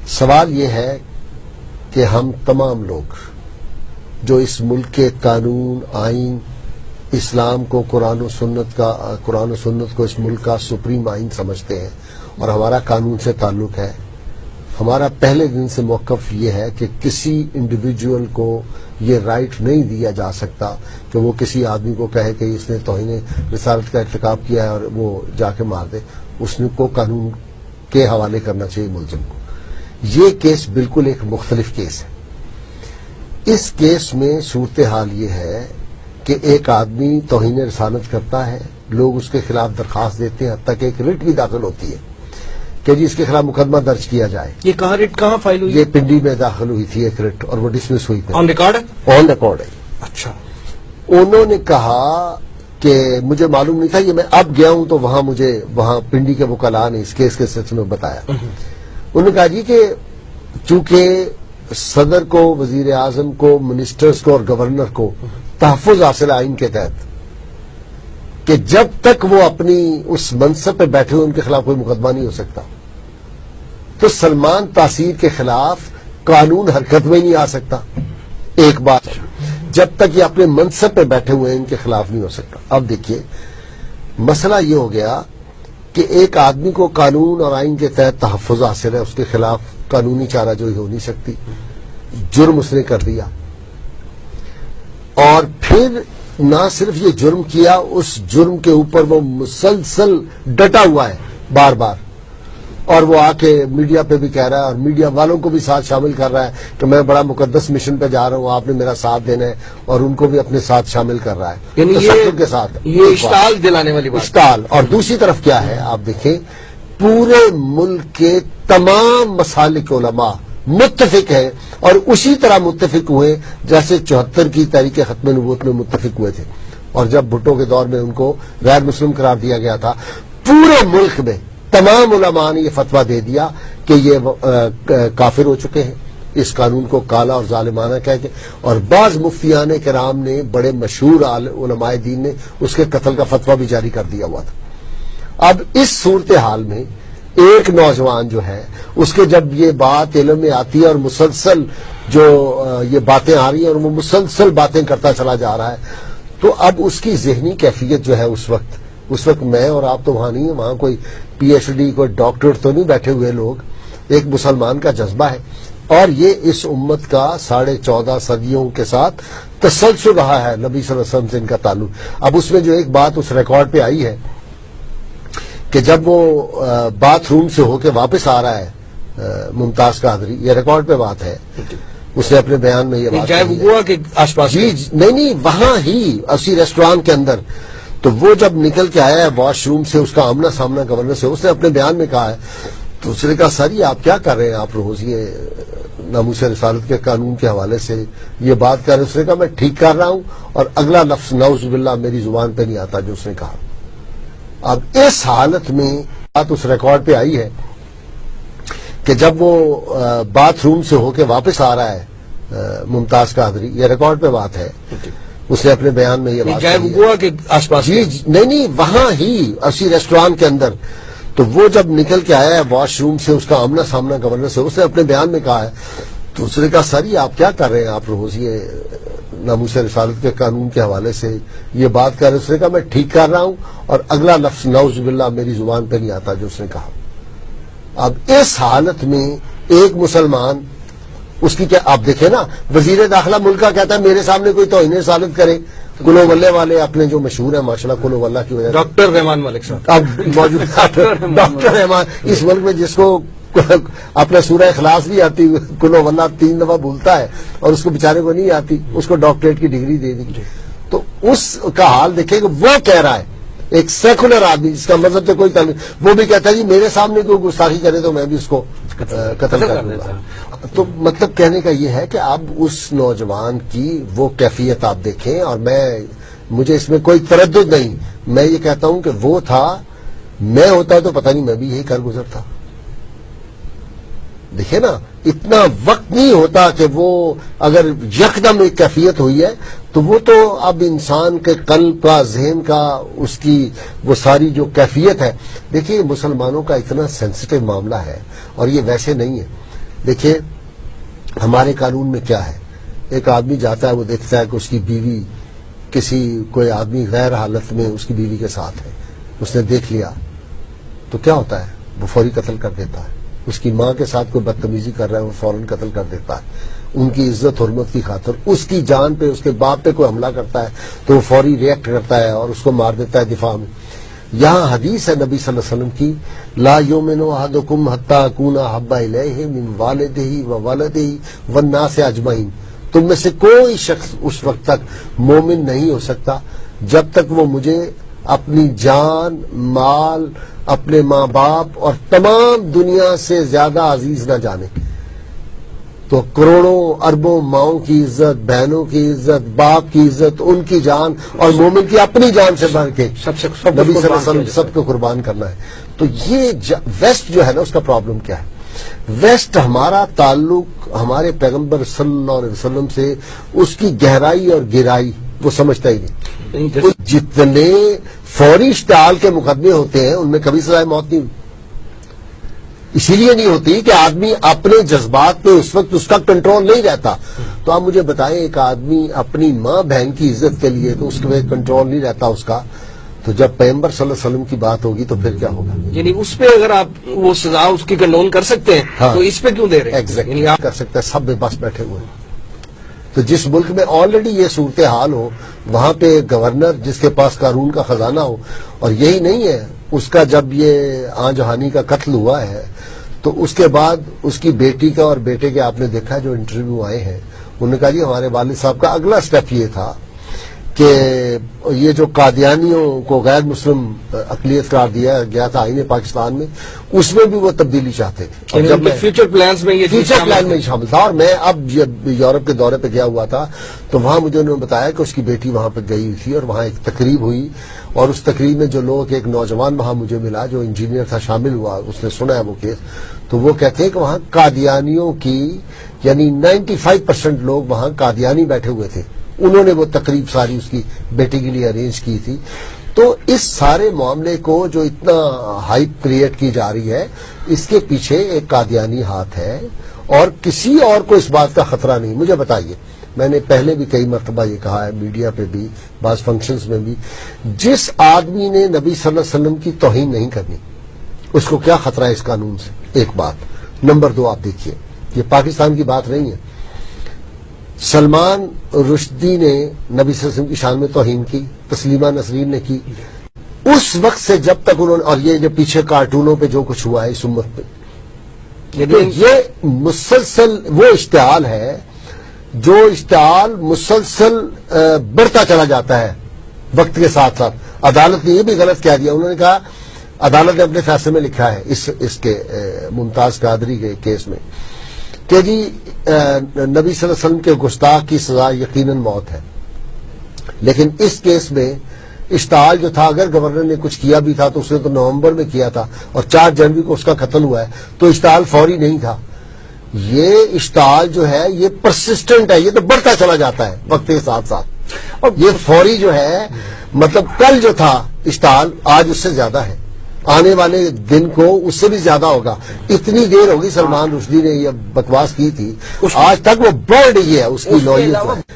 سوال یہ ہے کہ ہم تمام لوگ جو اس ملک کے قانون، آئین، اسلام کو، قرآن و سنت کو اس ملک کا سپریم آئین سمجھتے ہیں اور ہمارا قانون سے تعلق ہے، ہمارا پہلے دن سے موقف یہ ہے کہ کسی انڈیویجول کو یہ رائٹ نہیں دیا جا سکتا کہ وہ کسی آدمی کو کہے کہ اس نے توہین رسالت کا ارتکاب کیا ہے اور وہ جا کے مار دے، اس کو قانون کے حوالے کرنا چاہیے ملزم کو۔ یہ کیس بالکل ایک مختلف کیس ہے۔ اس کیس میں صورتحال یہ ہے کہ ایک آدمی توہین رسالت کرتا ہے، لوگ اس کے خلاف درخواست دیتے ہیں، حتیٰ کہ ایک ریٹ بھی داخل ہوتی ہے کہ جی اس کے خلاف مقدمہ درج کیا جائے۔ یہ کہاں ریٹ کہاں فائل ہوئی؟ یہ پنڈی میں داخل ہوئی تھی ایک ریٹ اور وہ ڈسمس ہوئی تھی۔ آن ریکارڈ ہے؟ آن ریکارڈ ہے۔ اچھا۔ انہوں نے کہا کہ مجھے معلوم نہیں تھا، یہ میں اب گیا ہوں تو وہاں پنڈی کے وکلاء نے اس کیس کے سلسلے میں بتایا۔ انہوں نے کہا جی کہ چونکہ صدر کو، وزیر اعظم کو، منسٹرز کو اور گورنر کو تحفظ حاصل آئین کے تحت کہ جب تک وہ اپنی اس منصب پہ بیٹھے ہوئے ان کے خلاف کوئی مقدمہ نہیں ہو سکتا، تو سلمان تاثیر کے خلاف قانون حرکت میں نہیں آ سکتا۔ ایک بات ہے، جب تک یہ اپنے منصب پہ بیٹھے ہوئے ہیں ان کے خلاف نہیں ہو سکتا۔ اب دیکھیے مسئلہ یہ ہو گیا کہ ایک آدمی کو قانون اور آئین کے تحت تحفظ حاصل ہے، اس کے خلاف قانونی چارہ جوئی ہو نہیں سکتی، جرم اس نے کر دیا، اور پھر نہ صرف یہ جرم کیا، اس جرم کے اوپر وہ مسلسل ڈٹا ہوا ہے بار بار، اور وہ آ کے میڈیا پہ بھی کہہ رہا ہے اور میڈیا والوں کو بھی ساتھ شامل کر رہا ہے کہ میں بڑا مقدس مشن پہ جا رہا ہوں، آپ نے میرا ساتھ دینا ہے، اور ان کو بھی اپنے ساتھ شامل کر رہا ہے، یعنی تشدد کے ساتھ۔ یہ اشتعال دلانے والی بات۔ اشتعال۔ اور دوسری طرف کیا ہے آپ دیکھیں، پورے ملک کے تمام مسالک علماء متفق ہیں اور اسی طرح متفق ہوئے جیسے 74 کی تحریک ختم نبوت میں متفق ہوئے تھے، اور جب بھٹو کے دور میں ان کو غیر مسلم قرار دیا گیا تھا، پورے ملک میں تمام علماء نے یہ فتویٰ دے دیا کہ یہ کافر ہو چکے ہیں، اس قانون کو کالا اور ظالمانہ کہہ کے، اور بعض مفتیان کرام نے، بڑے مشہور علماء دین نے اس کے قتل کا فتویٰ بھی جاری کر دیا ہوا تھا۔ اب اس صورتحال میں ایک نوجوان جو ہے اس کے جب یہ بات علم میں آتی ہے اور مسلسل جو یہ باتیں آ رہی ہیں اور وہ مسلسل باتیں کرتا چلا جا رہا ہے، تو اب اس کی ذہنی کیفیت جو ہے اس وقت میں اور آپ تو وہاں نہیں ہیں، وہاں کوئی پی ایچ ڈی کوئی ڈاکٹر تو نہیں بیٹھے ہوئے لوگ، ایک مسلمان کا جذبہ ہے، اور یہ اس امت کا 14.5 صدیوں کے ساتھ تسلسل رہا ہے نبی صلی اللہ علیہ وسلم سے ان کا تعلق۔ اب اس میں جو ایک بات اس ریکارڈ پہ آئی ہے کہ جب وہ باتھ روم سے ہو کے واپس آ رہا ہے ممتاز قادری، یہ ریکارڈ پہ بات ہے، اس نے اپنے بیان میں یہ بات کے آس پاس جی نہیں وہاں ہی اسی ریسٹوران کے اندر، تو وہ جب نکل کے آیا ہے واش روم سے، اس کا آمنا سامنا گورنر سے، اس نے اپنے بیان میں کہا ہے، تو اس نے کہا سر یہ آپ کیا کر رہے ہیں، آپ روز یہ ناموس رسالت کے قانون کے حوالے سے یہ بات کر رہے ہیں۔ اس نے کہا میں ٹھیک کر رہا ہوں، اور اگلا لفظ نعوذ باللہ میری زبان پہ نہیں آتا جو اس نے کہا۔ اب اس حالت میں بات اس ریکارڈ پہ آئی ہے کہ جب وہ باتھ روم سے ہو کے واپس آ رہا ہے ممتاز قادری، یہ ریکارڈ پہ بات ہے، اس نے اپنے بیان میں یہ بات کے آس پاس جی نہیں وہاں ہی اسی ریسٹوران کے اندر، تو وہ جب نکل کے آیا ہے واش روم سے، اس کا آمنا سامنا گورنر سے، اس نے اپنے بیان میں کہا ہے، تو اس نے کہا سر یہ آپ کیا کر رہے ہیں، آپ روز یہ ناموس رسالت کے قانون کے حوالے سے یہ بات کر رہے ہیں۔ اس نے کہا میں ٹھیک کر رہا ہوں، اور اگلا لفظ نعوذ باللہ میری زبان پہ نہیں آتا جو اس نے کہا۔ اب اس حالت میں ایک مسلمان، اس کی کیا آپ دیکھیں نا، وزیر داخلہ ملک کا کہتا ہے میرے سامنے کوئی توہین رسالت کرے، کلو ولے والے اپنے جو مشہور ہیں ماشاءاللہ کلو واللہ کی وجہ سے، ڈاکٹر رحمان ملک صاحب اب موجود ڈاکٹر رحمان اس ملک میں جس کو اپنا سورہ اخلاص نہیں آتی، کلو واللہ 3 دفعہ بھولتا ہے، اور اس کو بیچارے کو نہیں آتی، اس کو ڈاکٹریٹ کی ڈگری دے دی، تو اس کا حال دیکھیں کہ وہ کہہ رہا ہے، ایک سیکولر آدمی جس کا مذہب سے کوئی تعلق، وہ بھی کہتا ہے جی میرے سامنے کوئی گستاخی کرے تو میں بھی اس کو قتل کر دوں گا۔ تو مطلب کہنے کا یہ ہے کہ اب اس نوجوان کی وہ کیفیت آپ دیکھیں، اور مجھے اس میں کوئی تردد نہیں، میں یہ کہتا ہوں کہ وہ تھا، میں ہوتا تو پتہ نہیں میں بھی یہی کر گزرتا۔ دیکھیں نا، اتنا وقت نہیں ہوتا کہ وہ اگر یکدم ایک کیفیت ہوئی ہے تو وہ تو اب انسان کے قلب کا، ذہن کا، اس کی وہ ساری جو کیفیت ہے. دیکھیے مسلمانوں کا اتنا سینسٹیو معاملہ ہے اور یہ ویسے نہیں ہے. دیکھیے ہمارے قانون میں کیا ہے، ایک آدمی جاتا ہے، وہ دیکھتا ہے کہ اس کی بیوی کوئی آدمی غیر حالت میں اس کی بیوی کے ساتھ ہے، اس نے دیکھ لیا تو کیا ہوتا ہے، وہ فوری قتل کر دیتا ہے. اس کی ماں کے ساتھ کوئی بدتمیزی کر رہا ہے، وہ فوراً قتل کر دیتا ہے. ان کی عزت حرمت کی خاطر اس کی جان پہ، اس کے باپ پہ کوئی حملہ کرتا ہے تو وہ فوری ریئیکٹ کرتا ہے اور اس کو مار دیتا ہے دفاع میں. یہاں حدیث ہے نبی صلی اللہ علیہ وسلم کی، لا یؤمن احدکم حتی اکون احب الیہ من والدہ وولدہ والناس اجمعین. تم میں سے کوئی شخص اس وقت تک مومن نہیں ہو سکتا جب تک وہ مجھے اپنی جان، مال، اپنے ماں باپ اور تمام دنیا سے زیادہ عزیز نہ جانے. تو کروڑوں اربوں ماؤں کی عزت، بہنوں کی عزت، باپ کی عزت، ان کی جان اور مومن کی اپنی جان سے بڑھ کے نبی صلی اللہ علیہ وسلم سب کو قربان کرنا ہے. تو یہ ویسٹ جو ہے نا، اس کا پرابلم کیا ہے؟ ویسٹ ہمارا تعلق ہمارے پیغمبر صلی اللہ علیہ وسلم سے، اس کی گہرائی اور گہرائی وہ سمجھتا ہی نہیں. جتنے فوری اشتعال کے مقدمے ہوتے ہیں ان میں کبھی سزائے موت نہیں ہوئی. اسی لیے نہیں ہوتی کہ آدمی اپنے جذبات پہ اس وقت اس کا کنٹرول نہیں رہتا. تو آپ مجھے بتائیں، ایک آدمی اپنی ماں بہن کی عزت کے لیے تو اس کے کنٹرول نہیں رہتا اس کا، تو جب پیغمبر صلی اللہ علیہ وسلم کی بات ہوگی تو پھر کیا ہوگا؟ یعنی اس پہ اگر آپ وہ سزا اس کی کنڈول کر سکتے ہیں تو اس پہ کیوں دے رہے ہیں؟ ایگزیکٹلی آپ کر سکتے ہیں، سب بے بس بیٹھے ہوئے ہیں. تو جس ملک میں آلریڈی یہ صورتحال ہو، وہاں پہ گورنر جس کے پاس قانون کا خزانہ ہو، اور یہی نہیں ہے اس کا جب یہ آن جہانی کا قتل ہوا ہے تو اس کے بعد اس کی بیٹی کا اور بیٹے کے آپ نے دیکھا جو انٹرویو آئے ہیں، انہوں نے کہا جی ہمارے والد صاحب کا اگلا سٹیپ یہ تھا کہ یہ جو قادیانیوں کو غیر مسلم اقلیت قرار دیا گیا تھا آئین پاکستان میں، اس میں بھی وہ تبدیلی چاہتے تھے. اور جب فیوچر پلانز میں یہ فیوچر پلان میں شامل تھا. اور میں اب یورپ کے دورے پہ گیا ہوا تھا تو وہاں مجھے انہوں نے بتایا کہ اس کی بیٹی وہاں پہ گئی ہوئی تھی اور وہاں ایک تقریب ہوئی، اور اس تقریب میں جو لوگ، ایک نوجوان وہاں مجھے ملا جو انجینئر تھا، شامل ہوا، اس نے سنا ہے وہ کیس. تو وہ کہتے ہیں کہ وہاں قادیانیوں کی یعنی 95% لوگ وہاں قادیانی بیٹھے ہوئے تھے. انہوں نے وہ تقریب ساری اس کی بیٹی کے لیے ارینج کی تھی. تو اس سارے معاملے کو جو اتنا ہائپ کریٹ کی جا رہی ہے، اس کے پیچھے ایک قادیانی ہاتھ ہے اور کسی اور کو اس بات کا خطرہ نہیں. مجھے بتائیے، میں نے پہلے بھی کئی مرتبہ یہ کہا ہے، میڈیا پہ بھی، بعض فنکشنز میں بھی، جس آدمی نے نبی صلی اللہ علیہ وسلم کی توہین نہیں کرنی اس کو کیا خطرہ ہے اس قانون سے؟ ایک بات. نمبر 2، آپ دیکھیے، یہ پاکستان کی بات نہیں ہے. سلمان رشدی نے نبی صلی اللہ علیہ وسلم کی شان میں توہین کی، تسلیمہ نسرین نے کی. اس وقت سے جب تک انہوں نے، اور یہ جو پیچھے کارٹونوں پہ جو کچھ ہوا ہے اس امت پہ، تو یہ مسلسل وہ اشتعال ہے جو اشتعال مسلسل بڑھتا چلا جاتا ہے وقت کے ساتھ ساتھ. عدالت نے یہ بھی غلط کہہ دیا، انہوں نے کہا، عدالت نے اپنے فیصلے میں لکھا ہے اس کے ممتاز قادری کے کیس میں کہ جی نبی صلی اللہ علیہ وسلم کے گستاخ کی سزا یقیناً موت ہے، لیکن اس کیس میں اشتعال جو تھا، اگر گورنر نے کچھ کیا بھی تھا تو اس نے تو نومبر میں کیا تھا اور 4 جنوری کو اس کا قتل ہوا ہے، تو اشتعال فوری نہیں تھا. یہ اشتعال جو ہے یہ پرسسٹنٹ ہے، یہ تو بڑھتا چلا جاتا ہے وقت کے ساتھ ساتھ. اور یہ فوری جو ہے، مطلب کل جو تھا اشتعال آج اس سے زیادہ ہے، آنے والے دن کو اس سے بھی زیادہ ہوگا. اتنی دیر ہوگی سلمان رشدی نے یہ بکواس کی تھی، آج تک وہ بڑھ رہی ہے اس کی نوعیت.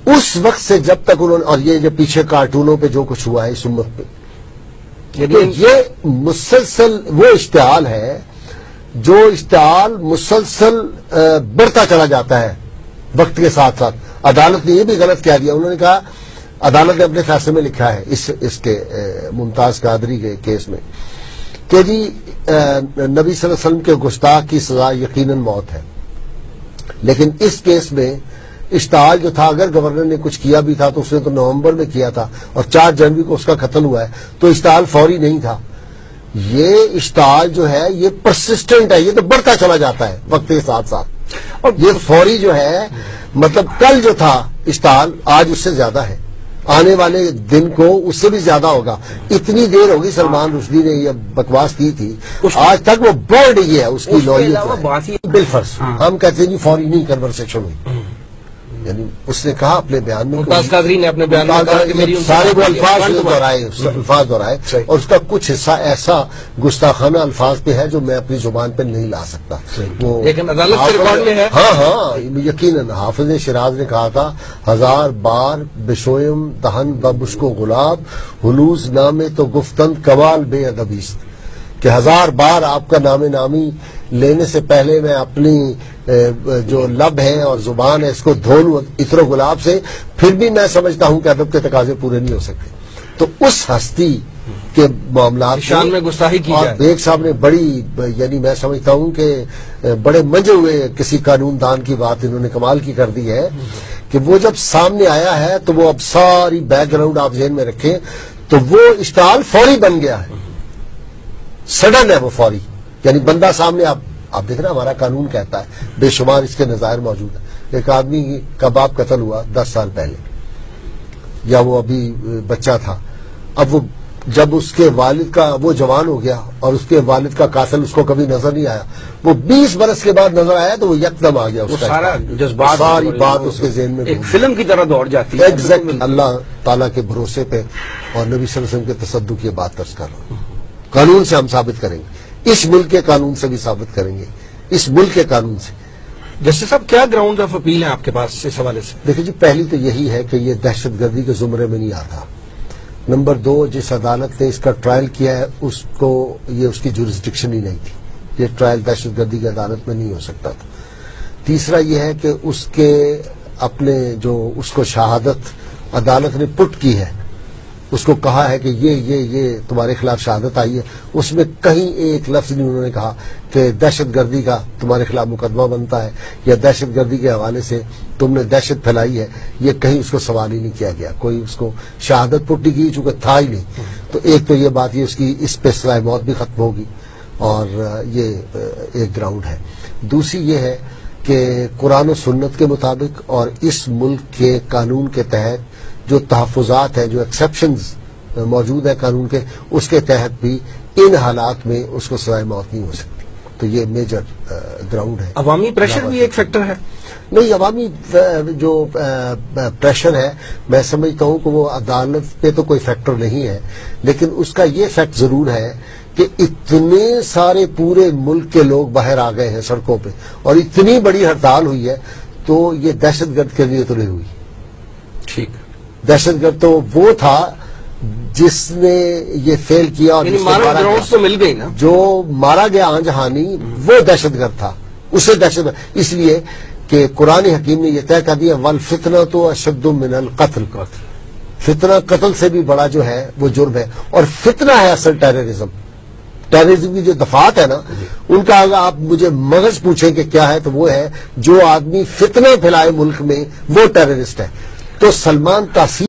اس وقت سے جب تک انہوں نے، اور یہ جو پیچھے کارٹونوں پہ جو کچھ ہوا ہے اس امت پہ، تو یہ مسلسل وہ اشتعال ہے جو اشتعال مسلسل بڑھتا چلا جاتا ہے وقت کے ساتھ ساتھ. عدالت نے یہ بھی غلط کہہ دیا، انہوں نے کہا، عدالت نے اپنے فیصلے میں لکھا ہے اس کے ممتاز قادری کے کیس میں کہ جی نبی صلی اللہ علیہ وسلم کے گستاخ کی سزا یقیناً موت ہے، لیکن اس کیس میں اشتعال جو تھا، اگر گورنر نے کچھ کیا بھی تھا تو اس نے تو نومبر میں کیا تھا اور 4 جنوری کو اس کا قتل ہوا ہے، تو اشتعال فوری نہیں تھا. یہ اشتعال جو ہے یہ پرسسٹنٹ ہے، یہ تو بڑھتا چلا جاتا ہے وقت کے ساتھ ساتھ. اور یہ فوری جو ہے، مطلب کل جو تھا اشتعال آج اس سے زیادہ ہے، آنے والے دن کو اس سے بھی زیادہ ہوگا. اتنی دیر ہوگی سلمان رشدی نے یہ بکواس کی تھی, آج تک وہ بڑھ گئی ہے اس کی نوعیت. بالفرض ہم کہتے ہیں فوری نہیں کنورسیشن ہوئی, یعنی اس نے کہا اپنے بیان میں ممتاز قادری نے اپنے بیان میں کہا کہ میری سارے وہ الفاظ دہرائے اور اس کا کچھ حصہ ایسا گستاخانہ الفاظ پہ ہے جو میں اپنی زبان پہ نہیں لا سکتا. لیکن عدالت کے ریکارڈ میں ہے. ہاں یقیناً حافظ شیراز نے کہا تھا 1000 بار بشویم دہن بمشک و گلاب ہلوز نامے تو گفتند قوال بے ادبیست, کہ 1000 بار آپ کا نام نامی لینے سے پہلے میں اپنی جو لب ہے اور زبان ہے اس کو دھو لوں عطر و گلاب سے, پھر بھی میں سمجھتا ہوں کہ ادب کے تقاضے پورے نہیں ہو سکتے. تو اس ہستی کے معاملات شان میں گستاخی کی اور بیگ صاحب نے بڑی, یعنی میں سمجھتا ہوں کہ بڑے منجے ہوئے کسی قانون دان کی بات انہوں نے کمال کی کر دی ہے کہ وہ جب سامنے آیا ہے تو وہ اب ساری بیک گراؤنڈ آپ ذہن میں رکھیں تو وہ اشتعال فوری بن گیا ہے, سڈن ہے وہ فوری. یعنی بندہ سامنے آپ دیکھ رہے ہیں ہمارا قانون کہتا ہے بے شمار اس کے نظائر موجود ہیں. ایک آدمی کا باپ قتل ہوا 10 سال پہلے, یا وہ ابھی بچہ تھا, اب وہ جب اس کے والد کا وہ جوان ہو گیا اور اس کے والد کا قاتل اس کو کبھی نظر نہیں آیا, وہ 20 برس کے بعد نظر آیا تو وہ یکدم آ گیا, اس کا سارا جذبات ساری بات اس کے ذہن میں ایک فلم کی طرح دوڑ جاتی ہے. ایگزیکٹلی اللہ تعالیٰ کے بھروسے پہ اور نبی صلی اللہ علیہ وسلم کے تصدق کی بات درج کر رہا ہوں. قانون سے ہم ثابت کریں گے, اس ملک کے قانون سے بھی ثابت کریں گے, اس ملک کے قانون سے. جسٹس صاحب کیا گراؤنڈ آف اپیل ہیں آپ کے پاس اس حوالے سے؟ دیکھیں جی, پہلی تو یہی ہے کہ یہ دہشت گردی کے زمرے میں نہیں آتا. نمبر 2, جس عدالت نے اس کا ٹرائل کیا ہے اس کو یہ اس کی جورسڈکشن ہی نہیں تھی, یہ ٹرائل دہشت گردی کی عدالت میں نہیں ہو سکتا تھا. تیسرا یہ ہے کہ اس کے اپنے جو اس کو شہادت عدالت نے پٹ کی ہے, اس کو کہا ہے کہ یہ تمہارے خلاف شہادت آئی ہے, اس میں کہیں ایک لفظ نہیں انہوں نے کہا کہ دہشت گردی کا تمہارے خلاف مقدمہ بنتا ہے یا دہشت گردی کے حوالے سے تم نے دہشت پھیلائی ہے, یہ کہیں اس کو سوال ہی نہیں کیا گیا. کوئی اس کو شہادت پٹ نہیں کی چونکہ تھا ہی نہیں. تو ایک تو یہ بات, یہ اس کی اس پہ سزائے موت بھی ختم ہوگی اور یہ ایک گراؤنڈ ہے. دوسری یہ ہے کہ قرآن و سنت کے مطابق اور اس ملک کے قانون کے تحت جو تحفظات ہیں, جو ایکسیپشنز موجود ہیں قانون کے, اس کے تحت بھی ان حالات میں اس کو سزائے موت نہیں ہو سکتی. تو یہ میجر گراؤنڈ ہے. عوامی پریشر بھی ایک فیکٹر ہے؟ نہیں, عوامی جو پریشر ہے میں سمجھتا ہوں کہ وہ عدالت پہ تو کوئی فیکٹر نہیں ہے, لیکن اس کا یہ فیکٹ ضرور ہے کہ اتنے سارے پورے ملک کے لوگ باہر آ گئے ہیں سڑکوں پہ اور اتنی بڑی ہڑتال ہوئی ہے, تو یہ دہشت گرد کے لیے تو نہیں ہوئی. ٹھیک, دہشت گرد تو وہ تھا جس نے یہ فیل کیا اور تو مل گئی نا, جو مارا گیا آنجہانی وہ دہشت گرد تھا, اسے دہشت گرد, اس لیے کہ قرآن حکیم نے یہ طے کر دیا والفتنہ تو اشد من القتل, فتنہ قتل سے بھی بڑا جو ہے وہ جرم ہے. اور فتنہ ہے اصل ٹیررزم. ٹیررزم کی جو دفعات ہے نا, ان کا اگر آپ مجھے مغز پوچھیں کہ کیا ہے تو وہ ہے جو آدمی فتنہ پھیلائے ملک میں وہ ٹیررسٹ ہے. تو سلمان تاثیر